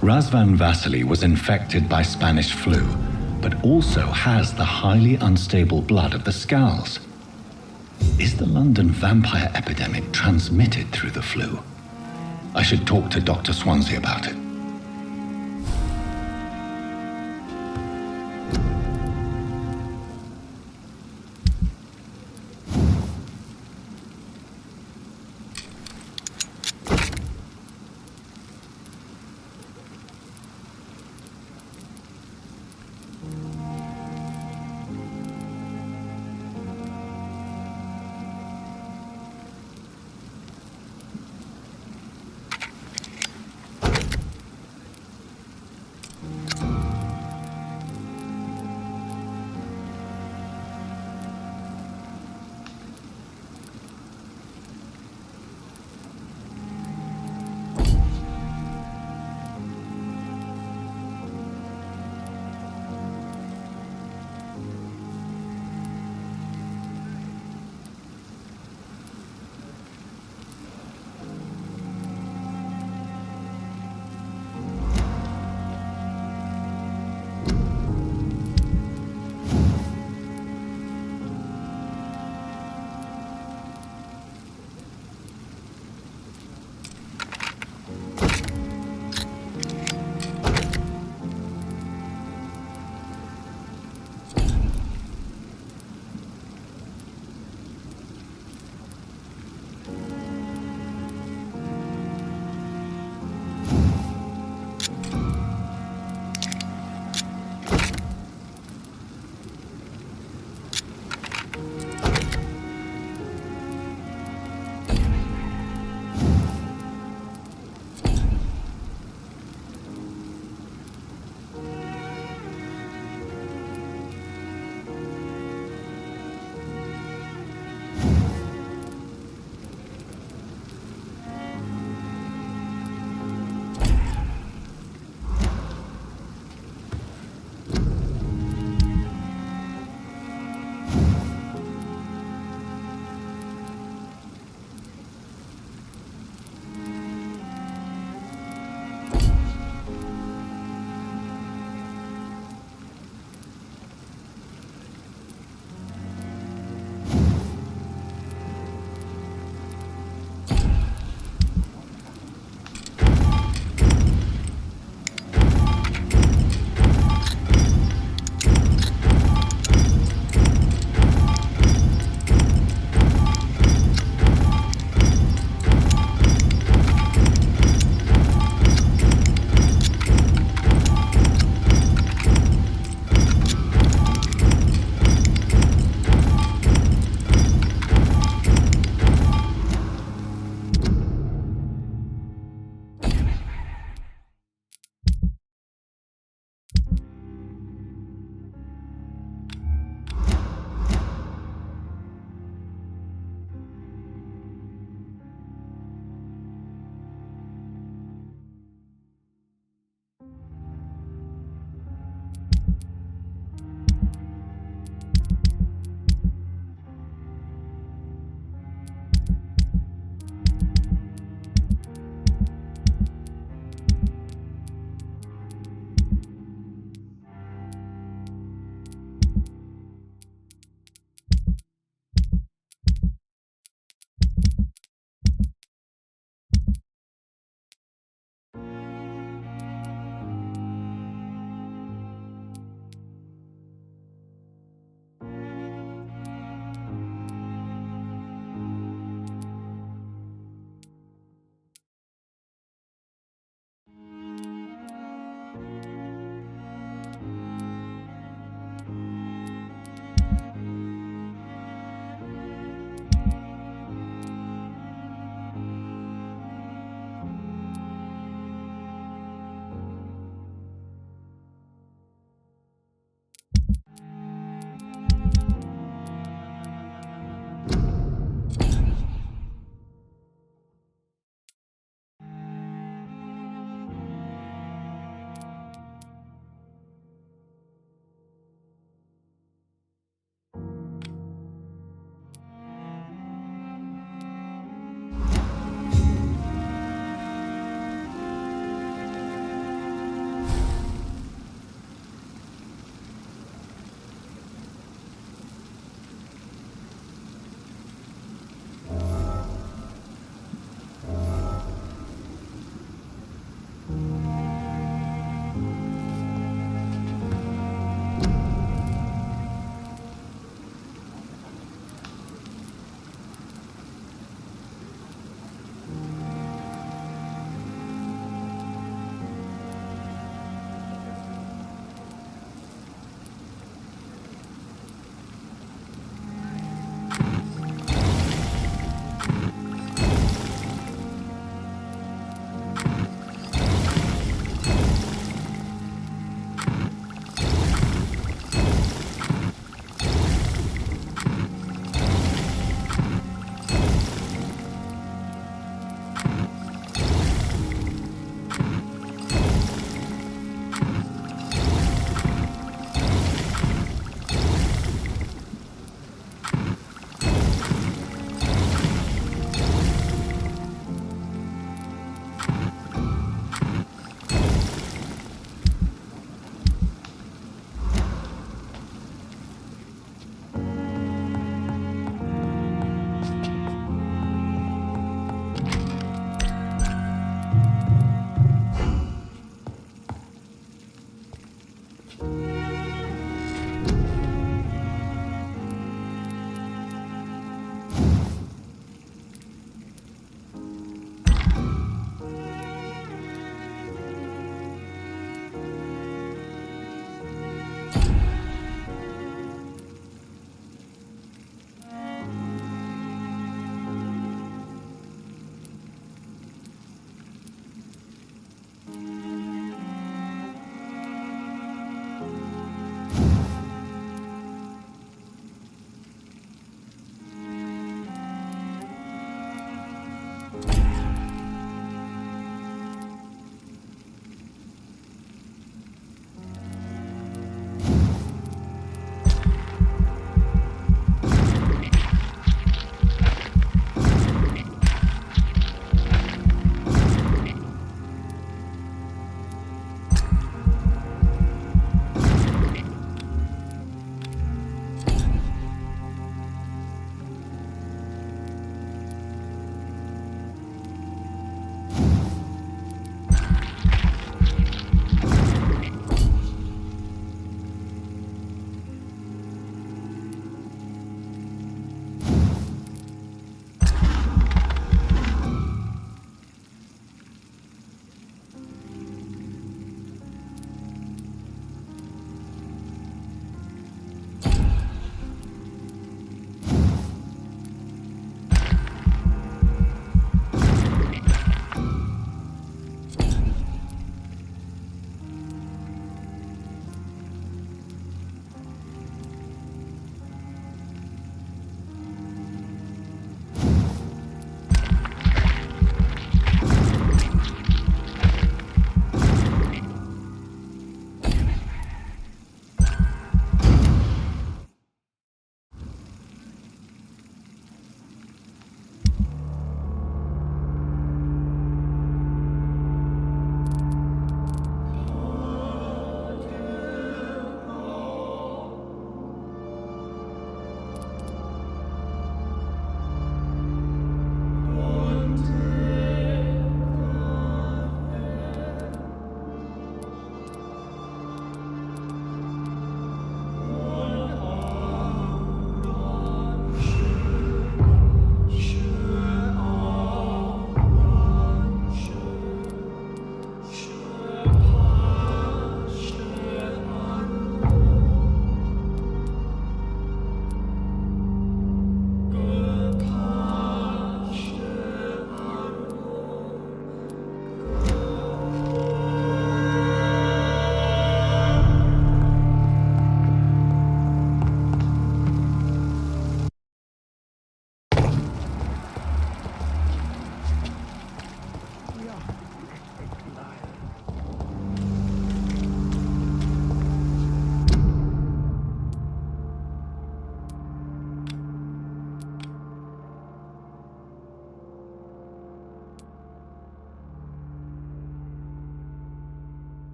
Razvan Vasily was infected by Spanish flu, but also has the highly unstable blood of the Scowls. Is the London vampire epidemic transmitted through the flu? I should talk to Dr. Swansea about it.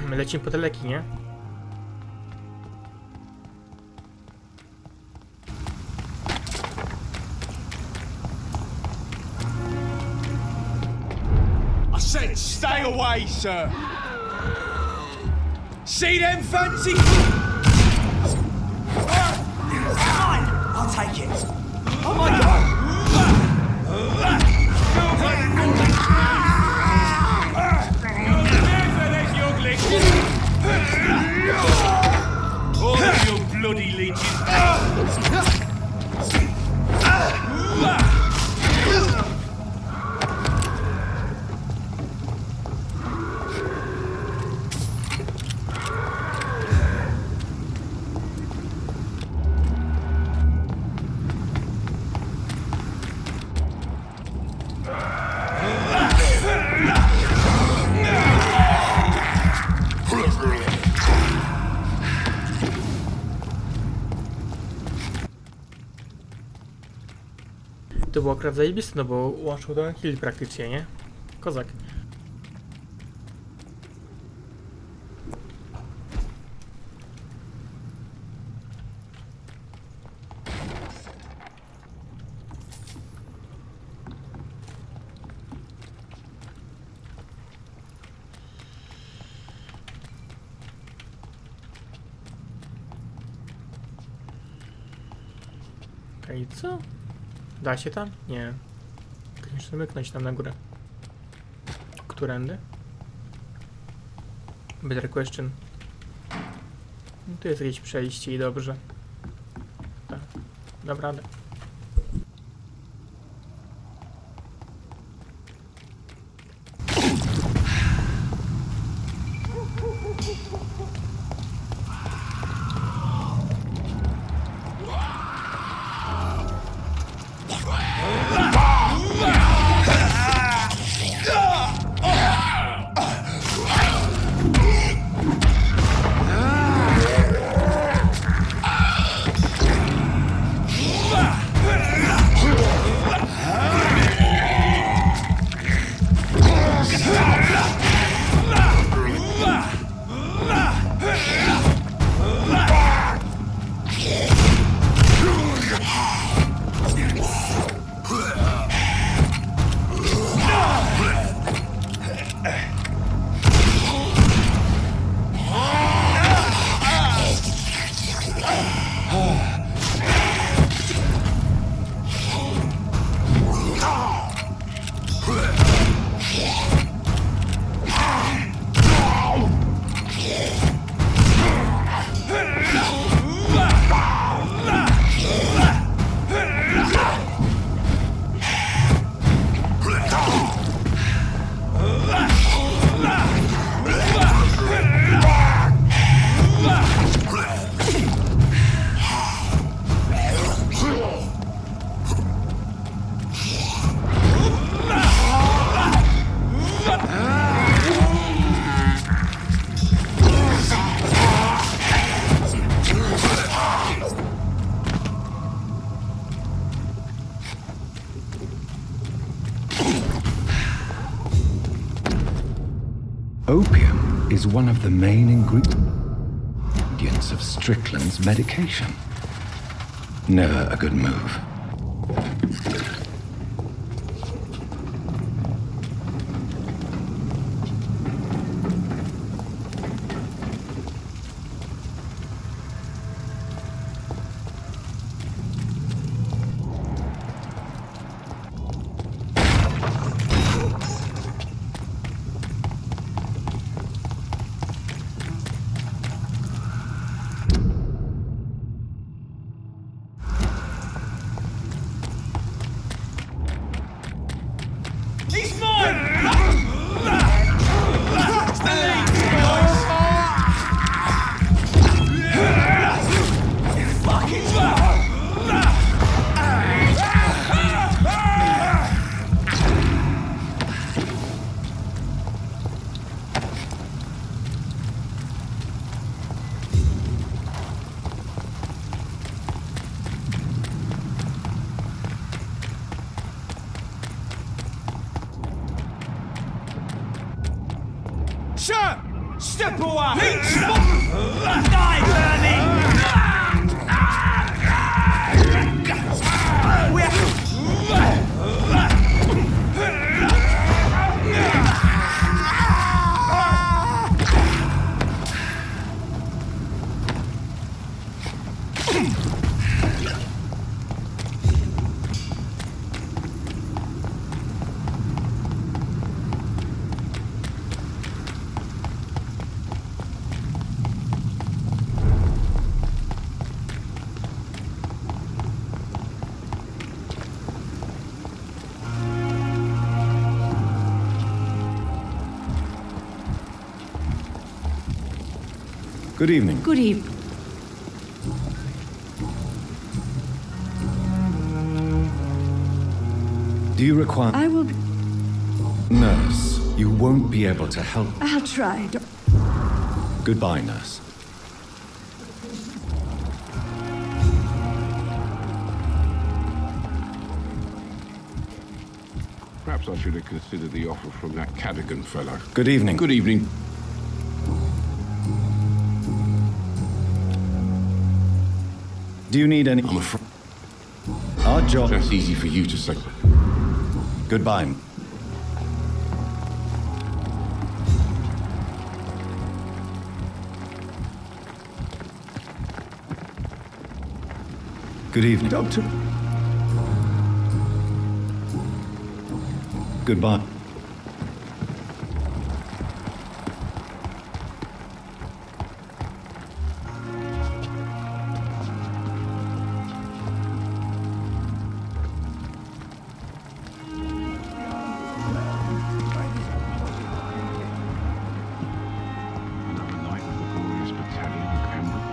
My lecimy po te leki, nie? I said stay away, sir. See them fancy... Fine, I'll take it. Oh my god! All of your bloody leeches. To było akurat zajebiste, no bo łączył to kill praktycznie, nie? Kozak. Okej, co? Da się tam? Nie. Muszę myknąć tam na górę. Którędy? Better question. No, tu jest jakieś przejście i dobrze. Tak. Dam radę. Opium is one of the main ingredients of Strickland's medication. Never a good move. for? Die, Bernie! Good evening. Good evening. Do you require... I will... Nurse, you won't be able to help. I'll try. Goodbye, nurse. Perhaps I should have considered the offer from that Cadogan fellow. Good evening. Good evening. Do you need any... I'm afraid Our job... that's easy for you to say. Goodbye. Good evening. Doctor. Goodbye. Another night with the glorious battalion of Pembroke.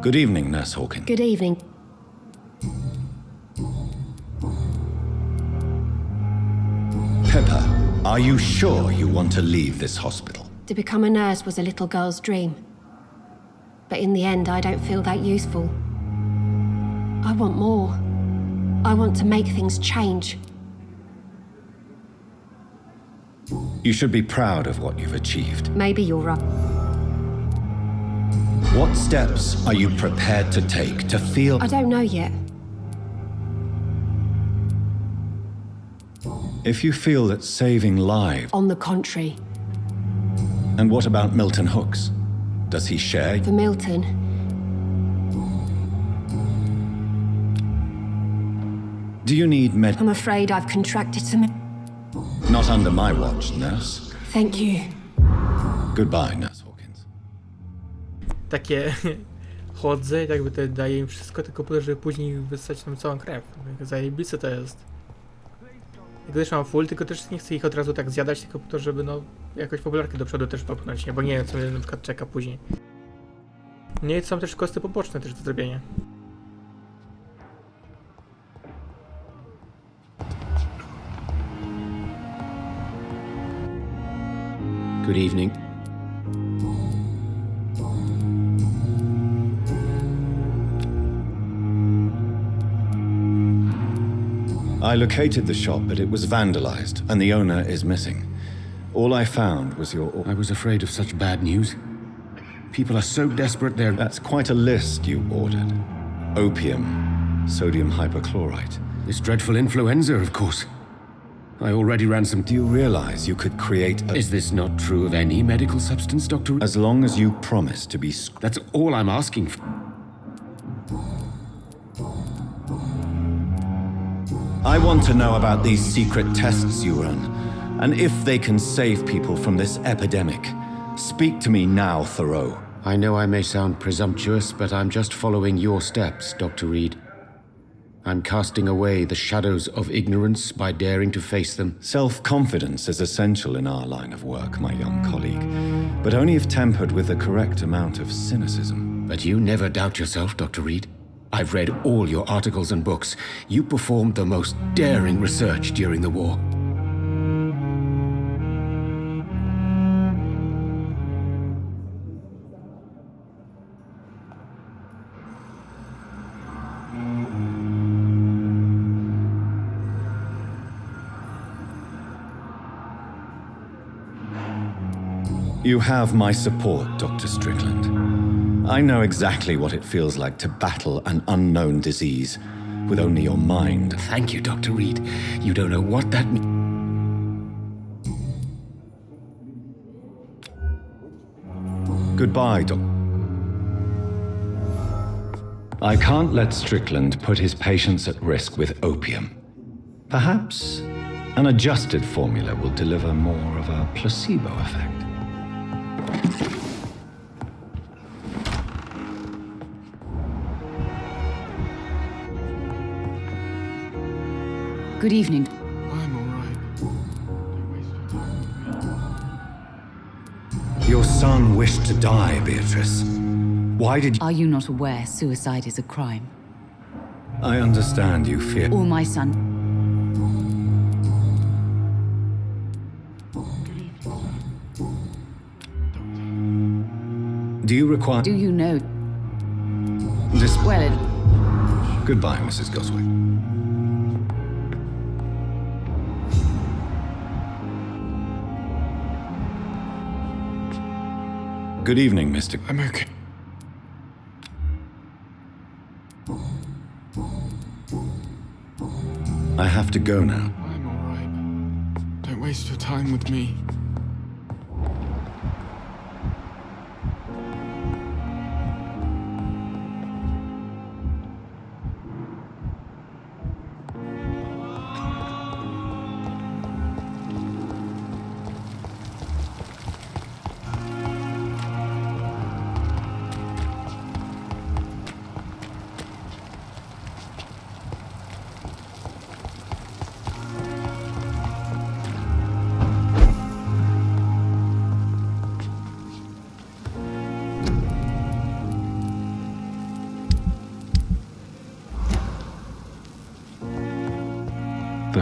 Good evening, Nurse Hawkins. Good evening. Pepper, are you sure you want to leave this hospital? To become a nurse was a little girl's dream. But in the end, I don't feel that useful. I want more. I want to make things change. You should be proud of what you've achieved. Maybe you're right. What steps are you prepared to take to feel... I don't know yet. If you feel that saving lives... On the contrary, And what about Milton Hooks? Does he share... for Milton, Do you need med... I'm afraid I've contracted some... Not under my watch, nurse. Thank you. Goodbye, Nurse Hawkins. Takie chodzę i jakby to daje im wszystko, tylko po to, żeby później wysać nam całą krew. Zajebiste to jest. Ja też mam full, tylko też nie chcę ich od razu tak zjadać, tylko po to, żeby no jakoś popularkę do przodu też popchnąć, nie? Bo nie wiem, co mnie na przykład czeka później. Nie, są też koszty poboczne też do zrobienia. Good evening. I located the shop, but it was vandalized, and the owner is missing. All I found was your... I was afraid of such bad news. People are so desperate they're... That's quite a list you ordered. Opium, sodium hypochlorite. This dreadful influenza, of course. I already ran some... Do you realize you could create a... Is this not true of any medical substance, Doctor? As long as you promise to be... That's all I'm asking for. I want to know about these secret tests you run, and if they can save people from this epidemic. Speak to me now, Thoreau. I know I may sound presumptuous, but I'm just following your steps, Dr. Reed. I'm casting away the shadows of ignorance by daring to face them. Self-confidence is essential in our line of work, my young colleague, but only if tempered with the correct amount of cynicism. But you never doubt yourself, Dr. Reed. I've read all your articles and books. You performed the most daring research during the war. You have my support, Dr. Strickland. I know exactly what it feels like to battle an unknown disease with only your mind. Thank you, Dr. Reed. You don't know what that means. Goodbye, Doc. I can't let Strickland put his patients at risk with opium. Perhaps an adjusted formula will deliver more of a placebo effect. Good evening. I'm alright. Don't waste your time with me. Your son wished to die, Beatrice. Why did you... Are you not aware suicide is a crime? I understand you fear... Or my son? Good evening, sir. Doctor. Do you require... Do you know? This... Well, Goodbye, Mrs. Goswick. Good evening, Mr. I'm okay. I have to go now. I'm alright. Don't waste your time with me.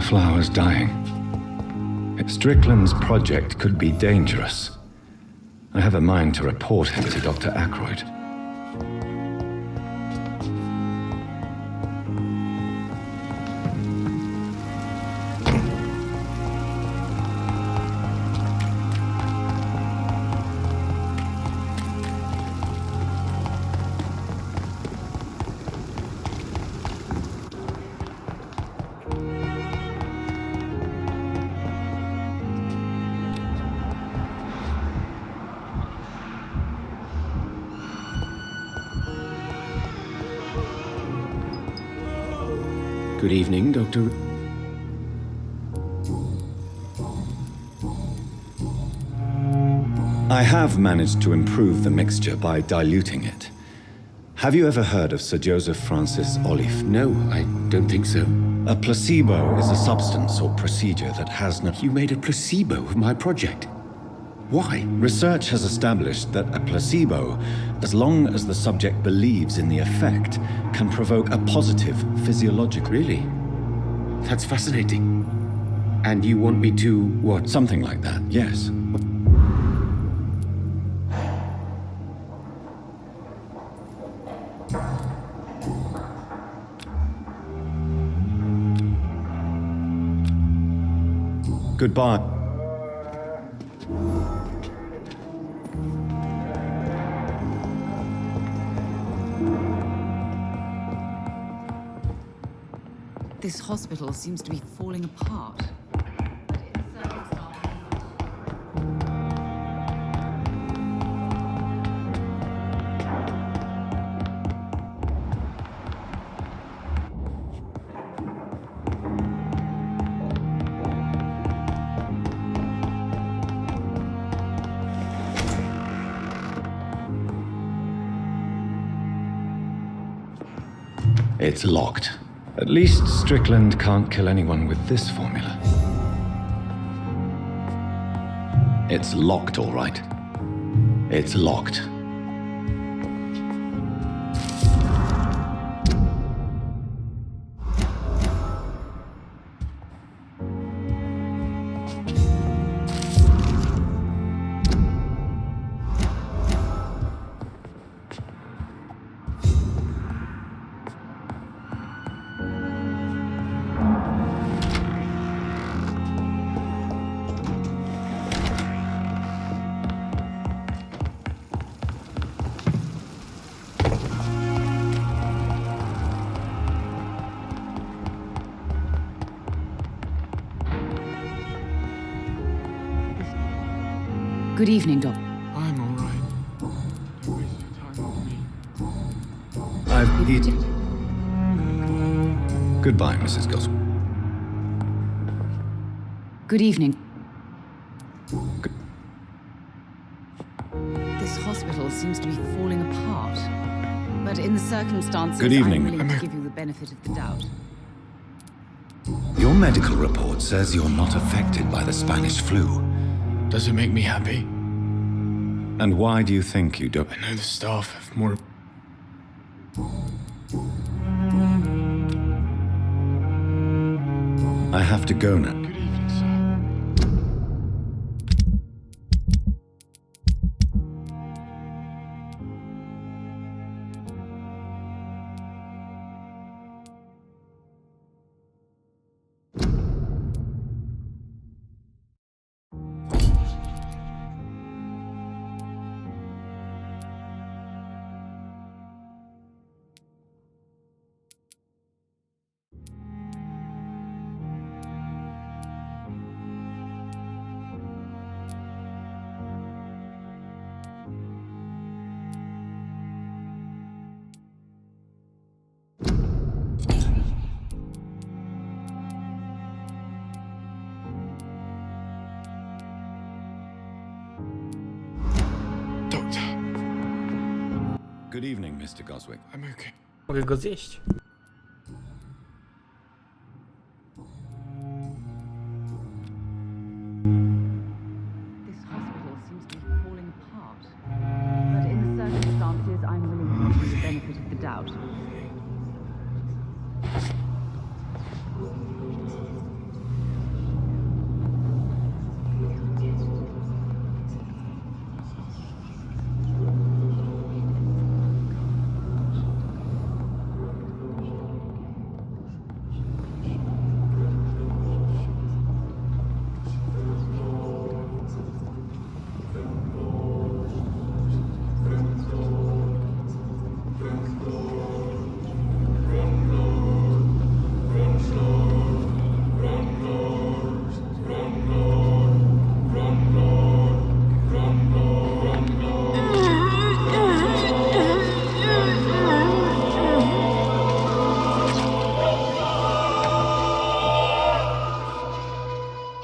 The flower's dying. Strickland's project could be dangerous. I have a mind to report him to Dr. Ackroyd. Good evening, Dr. I have managed to improve the mixture by diluting it. Have you ever heard of Sir Joseph Francis Olive? No, I don't think so. A placebo is a substance or procedure that has no... You made a placebo of my project. Why? Research has established that a placebo, as long as the subject believes in the effect, can provoke a positive physiological... Really? That's fascinating. And you want me to, what? Something like that, yes. Goodbye. this hospital seems to be falling apart. It's locked. At least Strickland can't kill anyone with this formula. It's locked, all right. It's locked. Good evening, Doc. I'm alright. Don't waste your time on me. I've eaten. Goodbye, Mrs. Goswell. Good evening. This hospital seems to be falling apart. But in the circumstances, Good evening. I'm willing to give you the benefit of the doubt. Your medical report says you're not affected by the Spanish flu. Does it make me happy? And why do you think you don't? I know the staff have more... I have to go now. Good evening, sir. Doctor, Good evening, Mr. Goswick. I'm okay. Mogę go zjeść. This hospital seems to be falling apart. But in the circumstances, I'm willing to give you the benefit of the doubt.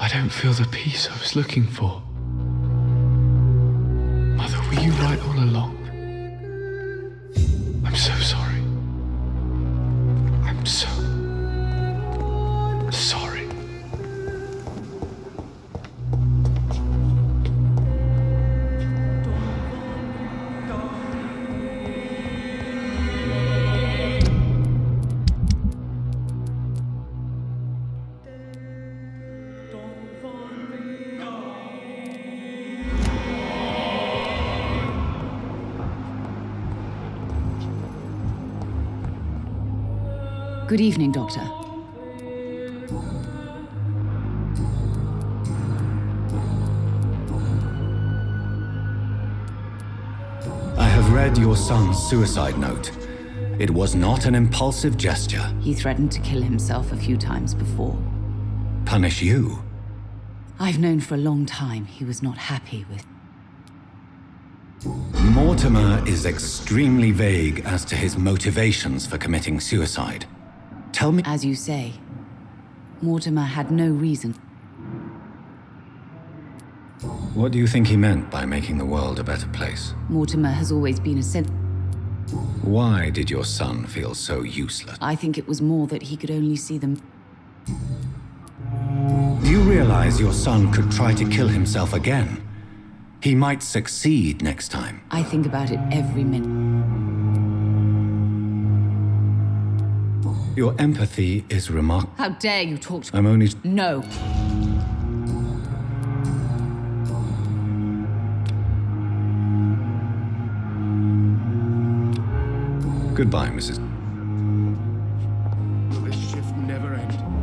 I don't feel the peace I was looking for. Mother, were you right all along? I'm so sorry. I'm so sorry. Good evening, Doctor. I have read your son's suicide note. It was not an impulsive gesture. He threatened to kill himself a few times before. Punish you? I've known for a long time he was not happy with... Mortimer is extremely vague as to his motivations for committing suicide. Tell me... As you say, Mortimer had no reason. What do you think he meant by making the world a better place? Mortimer has always been a Why did your son feel so useless? I think it was more that he could only see them. Do you realize your son could try to kill himself again? He might succeed next time. I think about it every minute. Your empathy is remarkable. How dare you talk to... I'm only... No. Goodbye, Mrs. Will this shift never end?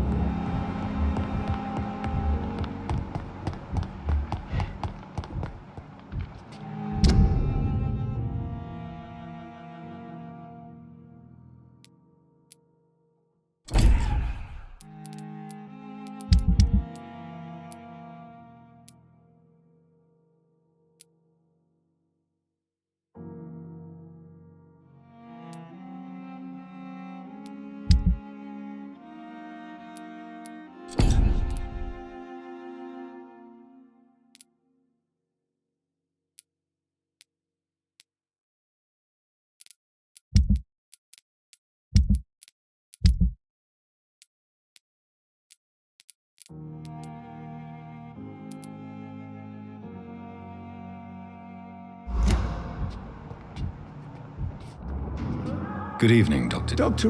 Good evening, Doctor. Dr.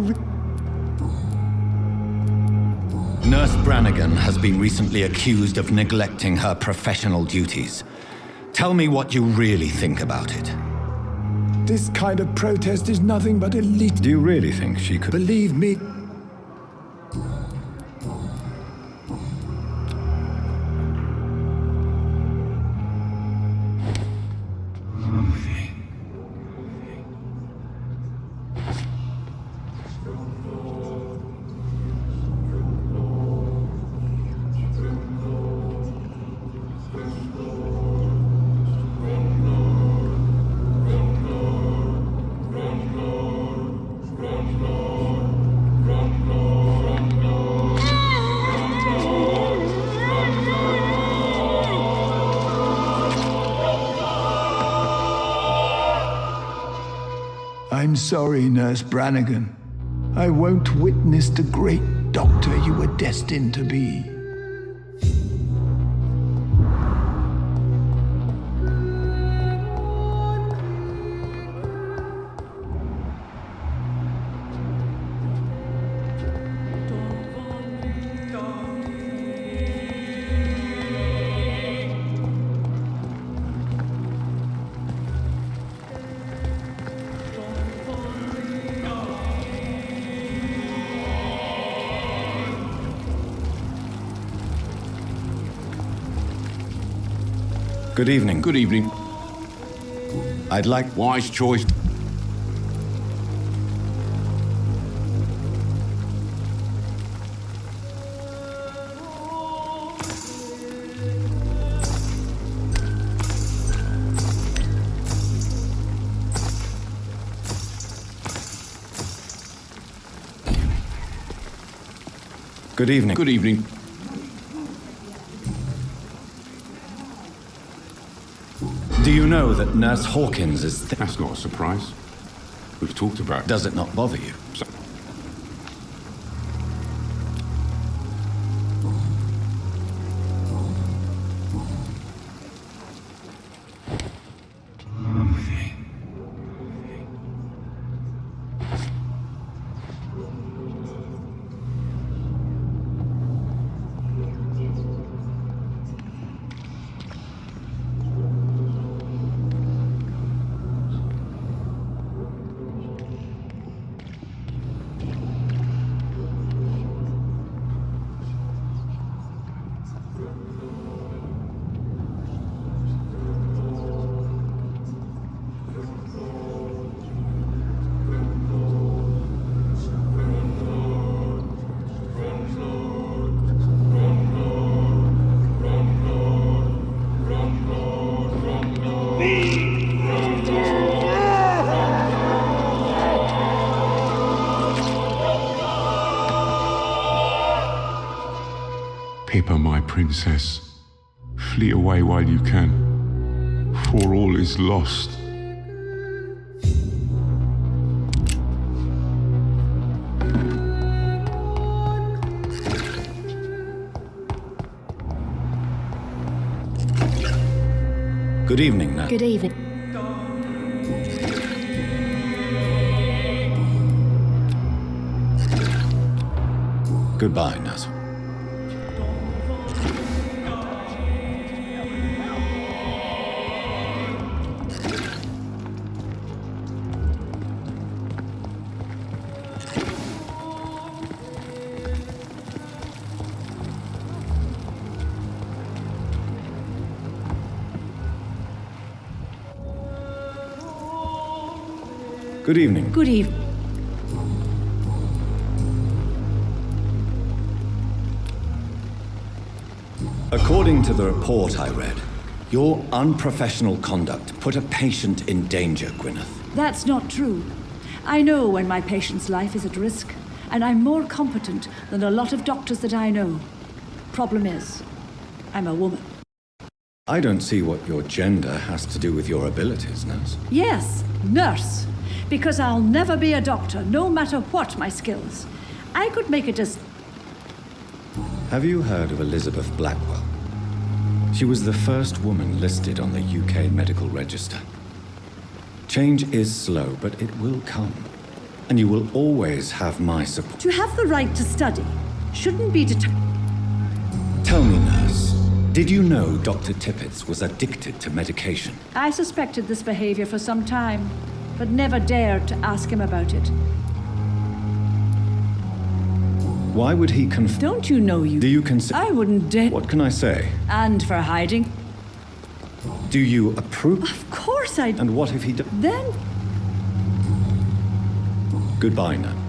Nurse Brannigan has been recently accused of neglecting her professional duties. Tell me what you really think about it. This kind of protest is nothing but elite. Do you really think she could... Believe me. I'm sorry, Nurse Brannigan. I won't witness the great doctor you were destined to be. Good evening. Good evening. I'd like... Wise choice. Good evening. Good evening. Do you know that Nurse Hawkins is... That's not a surprise. We've talked about it. Does it not bother you? So Pippa, my princess, flee away while you can, for all is lost. Good evening, Nurse. Good evening. Goodbye, Nurse. Good evening. Good evening. According to the report I read, your unprofessional conduct put a patient in danger, Gwyneth. That's not true. I know when my patient's life is at risk, and I'm more competent than a lot of doctors that I know. Problem is, I'm a woman. I don't see what your gender has to do with your abilities, Nurse. Yes, nurse. Because I'll never be a doctor, no matter what my skills. I could make it as... Have you heard of Elizabeth Blackwell? She was the first woman listed on the UK Medical Register. Change is slow, but it will come. And you will always have my support. To have the right to study shouldn't be Tell me, nurse, did you know Dr. Tippett was addicted to medication? I suspected this behavior for some time, but never dared to ask him about it. Why would he Don't you know you... Do you consider... I wouldn't dare... What can I say? And for hiding. Do you approve? Of course I... And what if he... Then... Goodbye now.